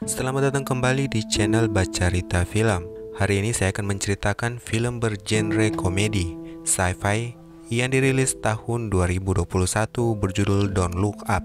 Selamat datang kembali di channel Bacarita Film. Hari ini saya akan menceritakan film bergenre komedi, sci-fi yang dirilis tahun 2021 berjudul Don't Look Up.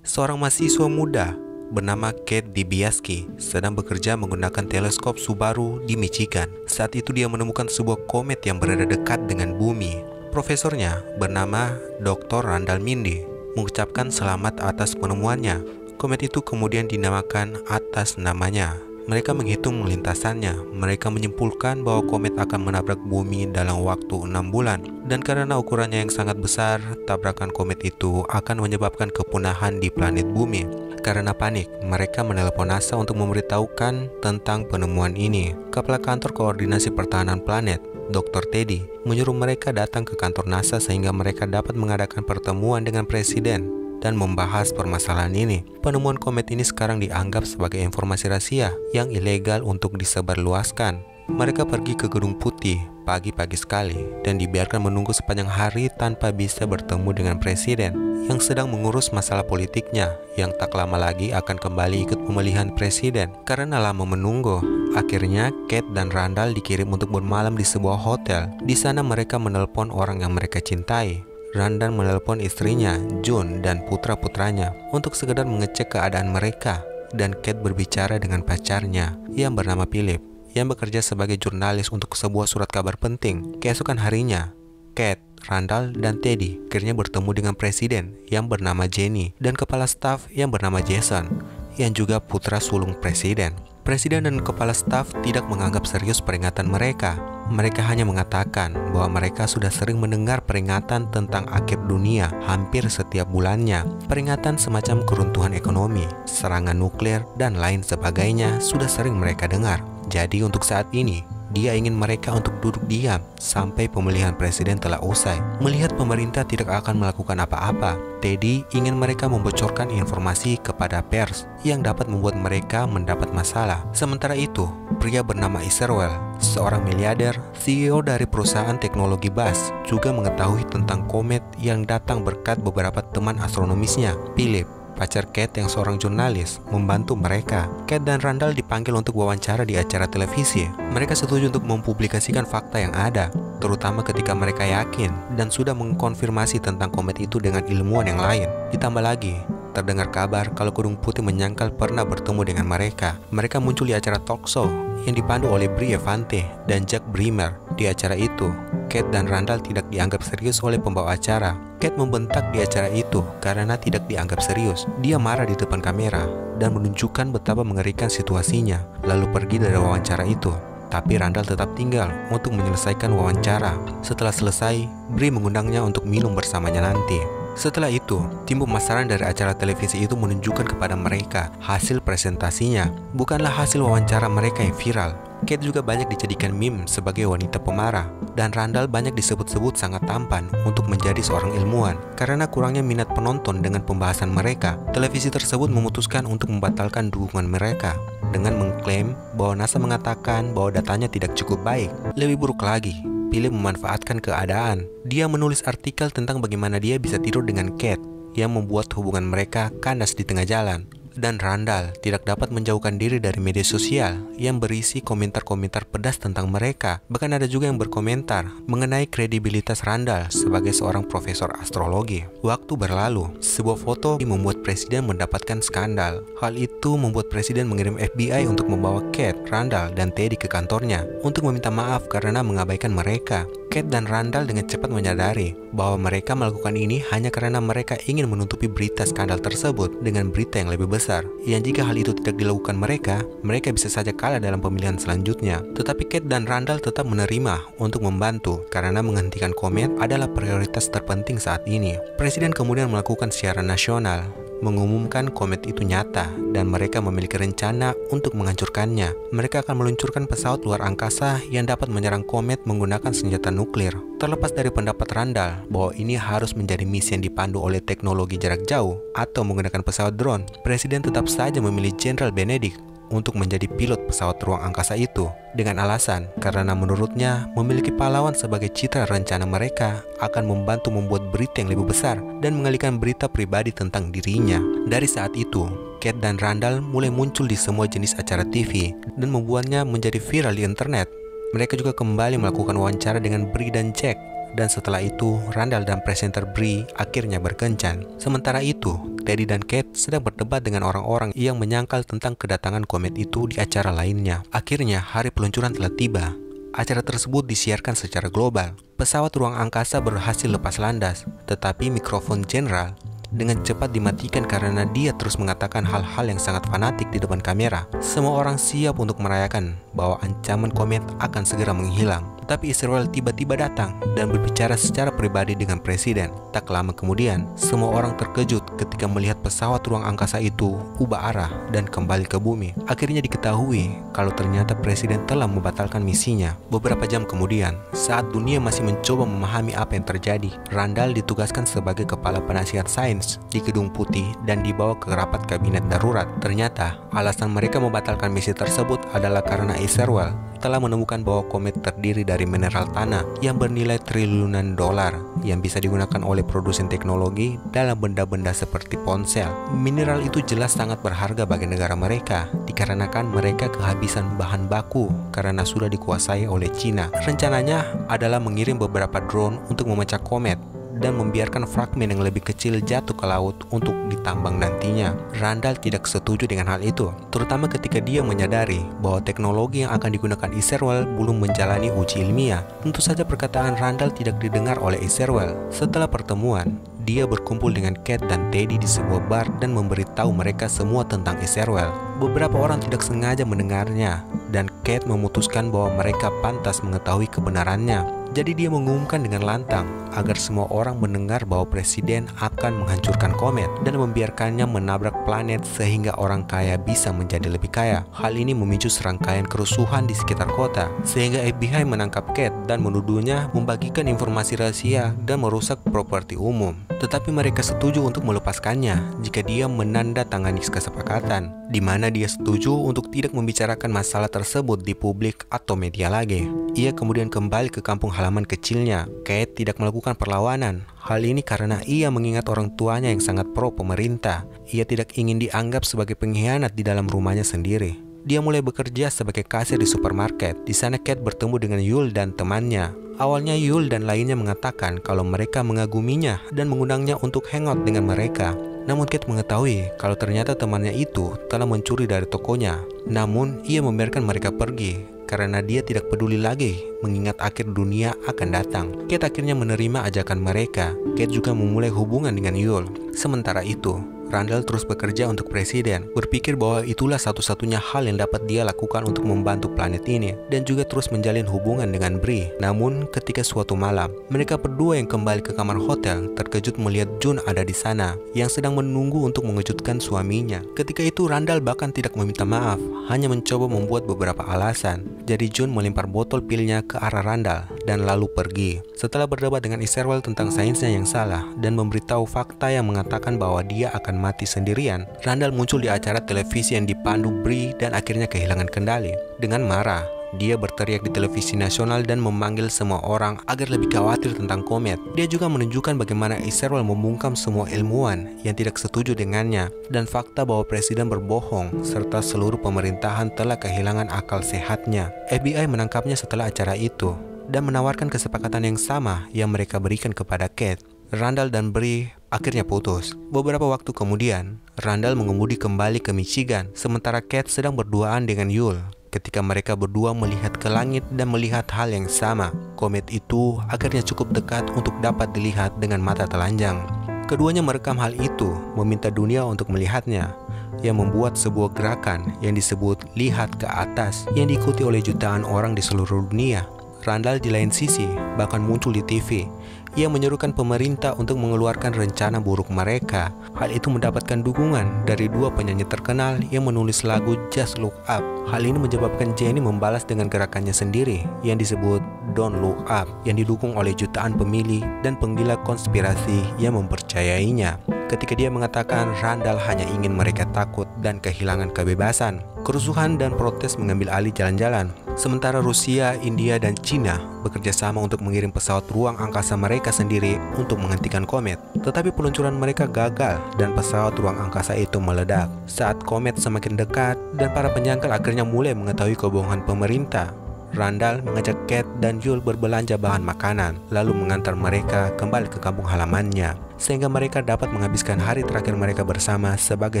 Seorang mahasiswa muda bernama Kate Dibiasky sedang bekerja menggunakan teleskop Subaru di Michigan. Saat itu dia menemukan sebuah komet yang berada dekat dengan bumi. Profesornya bernama Dr. Randall Mindy mengucapkan selamat atas penemuannya. Komet itu kemudian dinamakan atas namanya. Mereka menghitung lintasannya. Mereka menyimpulkan bahwa komet akan menabrak bumi dalam waktu 6 bulan. Dan karena ukurannya yang sangat besar, tabrakan komet itu akan menyebabkan kepunahan di planet bumi. Karena panik, mereka menelepon NASA untuk memberitahukan tentang penemuan ini. Kepala Kantor Koordinasi Pertahanan Planet, Dr. Teddy, menyuruh mereka datang ke kantor NASA sehingga mereka dapat mengadakan pertemuan dengan presiden dan membahas permasalahan ini. Penemuan komet ini sekarang dianggap sebagai informasi rahasia yang ilegal untuk disebarluaskan. Mereka pergi ke Gedung Putih pagi-pagi sekali dan dibiarkan menunggu sepanjang hari tanpa bisa bertemu dengan presiden yang sedang mengurus masalah politiknya yang tak lama lagi akan kembali ikut pemilihan presiden. Karena lama menunggu, akhirnya Kate dan Randall dikirim untuk bermalam di sebuah hotel. Di sana mereka menelpon orang yang mereka cintai. Randall menelpon istrinya, June, dan putra-putranya untuk sekedar mengecek keadaan mereka. Dan Kate berbicara dengan pacarnya yang bernama Philip, yang bekerja sebagai jurnalis untuk sebuah surat kabar penting. Keesokan harinya, Kate, Randall, dan Teddy akhirnya bertemu dengan presiden yang bernama Jenny dan kepala staf yang bernama Jason, yang juga putra sulung presiden. Presiden dan kepala staf tidak menganggap serius peringatan mereka. Mereka hanya mengatakan bahwa mereka sudah sering mendengar peringatan tentang akhir dunia hampir setiap bulannya. Peringatan semacam keruntuhan ekonomi, serangan nuklir, dan lain sebagainya sudah sering mereka dengar. Jadi untuk saat ini, dia ingin mereka untuk duduk diam sampai pemilihan presiden telah usai. Melihat pemerintah tidak akan melakukan apa-apa, Teddy ingin mereka membocorkan informasi kepada pers yang dapat membuat mereka mendapat masalah. Sementara itu, pria bernama Israel, seorang miliarder, CEO dari perusahaan teknologi Buzz, juga mengetahui tentang komet yang datang berkat beberapa teman astronomisnya. Philip, pacar Kate yang seorang jurnalis, membantu mereka. Kate dan Randall dipanggil untuk wawancara di acara televisi. Mereka setuju untuk mempublikasikan fakta yang ada, terutama ketika mereka yakin dan sudah mengkonfirmasi tentang komet itu dengan ilmuwan yang lain. Ditambah lagi, terdengar kabar kalau Gedung Putih menyangkal pernah bertemu dengan mereka. Mereka muncul di acara talk show yang dipandu oleh Brie Evante dan Jack Brimmer. Di acara itu, Kate dan Randall tidak dianggap serius oleh pembawa acara. Kate membentak di acara itu karena tidak dianggap serius. Dia marah di depan kamera dan menunjukkan betapa mengerikan situasinya, lalu pergi dari wawancara itu. Tapi Randall tetap tinggal untuk menyelesaikan wawancara. Setelah selesai, Brie mengundangnya untuk minum bersamanya nanti. Setelah itu, tim pemasaran dari acara televisi itu menunjukkan kepada mereka hasil presentasinya, bukanlah hasil wawancara mereka yang viral. Kate juga banyak dijadikan meme sebagai wanita pemarah, dan Randall banyak disebut-sebut sangat tampan untuk menjadi seorang ilmuwan. Karena kurangnya minat penonton dengan pembahasan mereka, televisi tersebut memutuskan untuk membatalkan dukungan mereka dengan mengklaim bahwa NASA mengatakan bahwa datanya tidak cukup baik. Lebih buruk lagi, Philip memanfaatkan keadaan. Dia menulis artikel tentang bagaimana dia bisa tidur dengan Kate yang membuat hubungan mereka kandas di tengah jalan. Dan Randall tidak dapat menjauhkan diri dari media sosial yang berisi komentar-komentar pedas tentang mereka. Bahkan ada juga yang berkomentar mengenai kredibilitas Randall sebagai seorang profesor astrologi. Waktu berlalu, sebuah foto membuat presiden mendapatkan skandal. Hal itu membuat presiden mengirim FBI untuk membawa Kate, Randall, dan Teddy ke kantornya untuk meminta maaf karena mengabaikan mereka. Kate dan Randall dengan cepat menyadari bahwa mereka melakukan ini hanya karena mereka ingin menutupi berita skandal tersebut dengan berita yang lebih besar. Yang jika hal itu tidak dilakukan mereka bisa saja kalah dalam pemilihan selanjutnya. Tetapi Kate dan Randall tetap menerima untuk membantu karena menghentikan komet adalah prioritas terpenting saat ini. Presiden kemudian melakukan siaran nasional mengumumkan komet itu nyata dan mereka memiliki rencana untuk menghancurkannya. Mereka akan meluncurkan pesawat luar angkasa yang dapat menyerang komet menggunakan senjata nuklir. Terlepas dari pendapat Randall bahwa ini harus menjadi misi yang dipandu oleh teknologi jarak jauh atau menggunakan pesawat drone, Presiden tetap saja memilih Jenderal Benedict untuk menjadi pilot pesawat ruang angkasa itu dengan alasan karena menurutnya memiliki pahlawan sebagai citra rencana mereka akan membantu membuat berita yang lebih besar dan mengalihkan berita pribadi tentang dirinya. Dari saat itu, Kate dan Randall mulai muncul di semua jenis acara TV dan membuatnya menjadi viral di internet. Mereka juga kembali melakukan wawancara dengan Bree dan Jack. Dan setelah itu, Randall dan presenter Bree akhirnya berkencan. Sementara itu, Teddy dan Kate sedang berdebat dengan orang-orang yang menyangkal tentang kedatangan komet itu di acara lainnya. Akhirnya, hari peluncuran telah tiba. Acara tersebut disiarkan secara global. Pesawat ruang angkasa berhasil lepas landas, tetapi mikrofon General dengan cepat dimatikan karena dia terus mengatakan hal-hal yang sangat fanatik di depan kamera. Semua orang siap untuk merayakan bahwa ancaman komet akan segera menghilang. Tetapi Israel tiba-tiba datang dan berbicara secara pribadi dengan presiden. Tak lama kemudian, semua orang terkejut ketika melihat pesawat ruang angkasa itu ubah arah dan kembali ke bumi. Akhirnya diketahui kalau ternyata presiden telah membatalkan misinya. Beberapa jam kemudian, saat dunia masih mencoba memahami apa yang terjadi, Randall ditugaskan sebagai kepala penasihat sains di Gedung Putih dan dibawa ke rapat kabinet darurat. Ternyata, alasan mereka membatalkan misi tersebut adalah karena Israel telah menemukan bahwa komet terdiri dari mineral tanah yang bernilai triliunan dolar yang bisa digunakan oleh produsen teknologi dalam benda-benda seperti ponsel. Mineral itu jelas sangat berharga bagi negara mereka dikarenakan mereka kehabisan bahan baku karena sudah dikuasai oleh Cina. Rencananya adalah mengirim beberapa drone untuk memecah komet dan membiarkan fragmen yang lebih kecil jatuh ke laut untuk ditambang nantinya. Randall tidak setuju dengan hal itu, terutama ketika dia menyadari bahwa teknologi yang akan digunakan Israel belum menjalani uji ilmiah. Tentu saja perkataan Randall tidak didengar oleh Israel. Setelah pertemuan, dia berkumpul dengan Kate dan Teddy di sebuah bar dan memberitahu mereka semua tentang Israel. Beberapa orang tidak sengaja mendengarnya, dan Kate memutuskan bahwa mereka pantas mengetahui kebenarannya. Jadi dia mengumumkan dengan lantang agar semua orang mendengar bahwa presiden akan menghancurkan komet dan membiarkannya menabrak planet sehingga orang kaya bisa menjadi lebih kaya. Hal ini memicu serangkaian kerusuhan di sekitar kota, sehingga FBI menangkap Kate dan menuduhnya membagikan informasi rahasia dan merusak properti umum. Tetapi mereka setuju untuk melepaskannya jika dia menandatangani kesepakatan, di mana dia setuju untuk tidak membicarakan masalah tersebut di publik atau media lagi. Ia kemudian kembali ke kampung halaman kecilnya. Kate tidak melakukan perlawanan. Hal ini karena ia mengingat orang tuanya yang sangat pro pemerintah. Ia tidak ingin dianggap sebagai pengkhianat di dalam rumahnya sendiri. Dia mulai bekerja sebagai kasir di supermarket. Di sana Kate bertemu dengan Yul dan temannya. Awalnya Yul dan lainnya mengatakan kalau mereka mengaguminya dan mengundangnya untuk hangout dengan mereka. Namun Kate mengetahui kalau ternyata temannya itu telah mencuri dari tokonya. Namun ia membiarkan mereka pergi karena dia tidak peduli lagi mengingat akhir dunia akan datang. Kate akhirnya menerima ajakan mereka. Kate juga memulai hubungan dengan Yul. Sementara itu, Randall terus bekerja untuk presiden, berpikir bahwa itulah satu-satunya hal yang dapat dia lakukan untuk membantu planet ini, dan juga terus menjalin hubungan dengan Bree. Namun, ketika suatu malam, mereka berdua yang kembali ke kamar hotel terkejut melihat June ada di sana, yang sedang menunggu untuk mengejutkan suaminya. Ketika itu, Randall bahkan tidak meminta maaf, hanya mencoba membuat beberapa alasan. Jadi June melempar botol pilnya ke arah Randall, dan lalu pergi. Setelah berdebat dengan Israel tentang sainsnya yang salah, dan memberitahu fakta yang mengatakan bahwa dia akan mati sendirian, Randall muncul di acara televisi yang dipandu Bree dan akhirnya kehilangan kendali. Dengan marah, dia berteriak di televisi nasional dan memanggil semua orang agar lebih khawatir tentang komet. Dia juga menunjukkan bagaimana Israel membungkam semua ilmuwan yang tidak setuju dengannya dan fakta bahwa presiden berbohong serta seluruh pemerintahan telah kehilangan akal sehatnya. FBI menangkapnya setelah acara itu dan menawarkan kesepakatan yang sama yang mereka berikan kepada Kate. Randall dan Bree akhirnya putus. Beberapa waktu kemudian, Randall mengemudi kembali ke Michigan, sementara Kate sedang berduaan dengan Yul. Ketika mereka berdua melihat ke langit dan melihat hal yang sama, komet itu akhirnya cukup dekat untuk dapat dilihat dengan mata telanjang. Keduanya merekam hal itu, meminta dunia untuk melihatnya, yang membuat sebuah gerakan yang disebut "lihat ke atas" yang diikuti oleh jutaan orang di seluruh dunia. Randall di lain sisi bahkan muncul di TV. Ia menyerukan pemerintah untuk mengeluarkan rencana buruk mereka. Hal itu mendapatkan dukungan dari dua penyanyi terkenal yang menulis lagu Just Look Up. Hal ini menyebabkan Jenny membalas dengan gerakannya sendiri yang disebut Don't Look Up, yang didukung oleh jutaan pemilih dan penggila konspirasi yang mempercayainya. Ketika dia mengatakan Randall hanya ingin mereka takut dan kehilangan kebebasan. Kerusuhan dan protes mengambil alih jalan-jalan. Sementara Rusia, India, dan Cina bekerja sama untuk mengirim pesawat ruang angkasa mereka sendiri untuk menghentikan komet. Tetapi peluncuran mereka gagal dan pesawat ruang angkasa itu meledak. Saat komet semakin dekat dan para penjangkal akhirnya mulai mengetahui kebohongan pemerintah, Randall mengajak Kate dan Yul berbelanja bahan makanan, lalu mengantar mereka kembali ke kampung halamannya, sehingga mereka dapat menghabiskan hari terakhir mereka bersama sebagai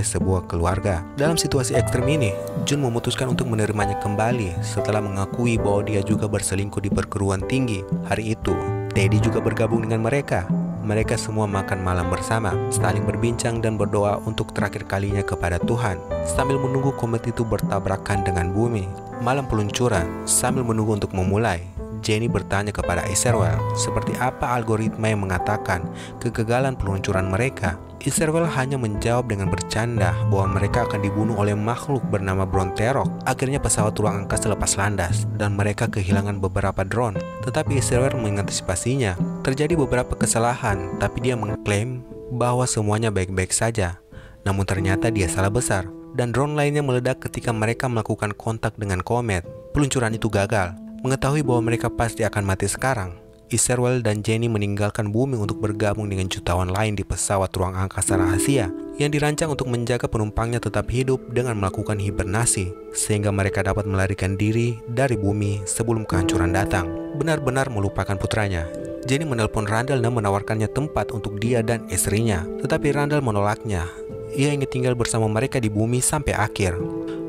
sebuah keluarga. Dalam situasi ekstrem ini, Jun memutuskan untuk menerimanya kembali setelah mengakui bahwa dia juga berselingkuh di perguruan tinggi. Hari itu, Teddy juga bergabung dengan mereka. Mereka semua makan malam bersama, saling berbincang dan berdoa untuk terakhir kalinya kepada Tuhan, sambil menunggu komet itu bertabrakan dengan bumi. Malam peluncuran, sambil menunggu untuk memulai, Jenny bertanya kepada Iserwell seperti apa algoritma yang mengatakan kegagalan peluncuran mereka. Iserwell hanya menjawab dengan bercanda bahwa mereka akan dibunuh oleh makhluk bernama Bronterok. Akhirnya pesawat ruang angkasa lepas landas dan mereka kehilangan beberapa drone. Tetapi Iserwell mengantisipasinya. Terjadi beberapa kesalahan, tapi dia mengklaim bahwa semuanya baik-baik saja. Namun ternyata dia salah besar, dan drone lainnya meledak ketika mereka melakukan kontak dengan komet. Peluncuran itu gagal. Mengetahui bahwa mereka pasti akan mati sekarang, Iserwell dan Jenny meninggalkan bumi untuk bergabung dengan jutawan lain di pesawat ruang angkasa rahasia yang dirancang untuk menjaga penumpangnya tetap hidup dengan melakukan hibernasi, sehingga mereka dapat melarikan diri dari bumi sebelum kehancuran datang. Benar-benar melupakan putranya, Jenny menelpon Randall dan menawarkannya tempat untuk dia dan istrinya, tetapi Randall menolaknya. Ia ingin tinggal bersama mereka di bumi sampai akhir.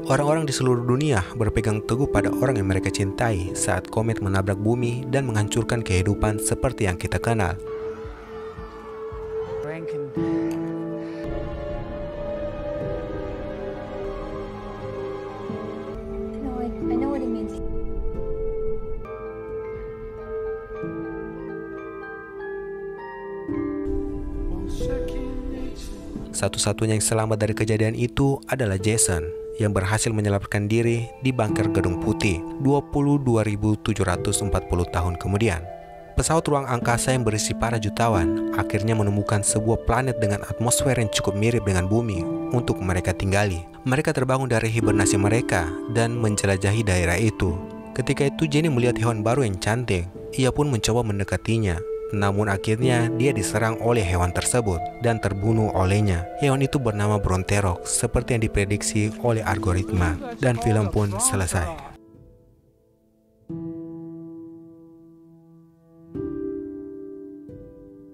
Orang-orang di seluruh dunia berpegang teguh pada orang yang mereka cintai saat komet menabrak bumi dan menghancurkan kehidupan seperti yang kita kenal. Satu-satunya yang selamat dari kejadian itu adalah Jason, yang berhasil menyelamatkan diri di bunker Gedung Putih 22.740 tahun kemudian. Pesawat ruang angkasa yang berisi para jutawan akhirnya menemukan sebuah planet dengan atmosfer yang cukup mirip dengan bumi untuk mereka tinggali. Mereka terbangun dari hibernasi mereka dan menjelajahi daerah itu. Ketika itu Jenny melihat hewan baru yang cantik. Ia pun mencoba mendekatinya. Namun akhirnya dia diserang oleh hewan tersebut dan terbunuh olehnya. Hewan itu bernama Bronterok seperti yang diprediksi oleh algoritma, dan film pun selesai.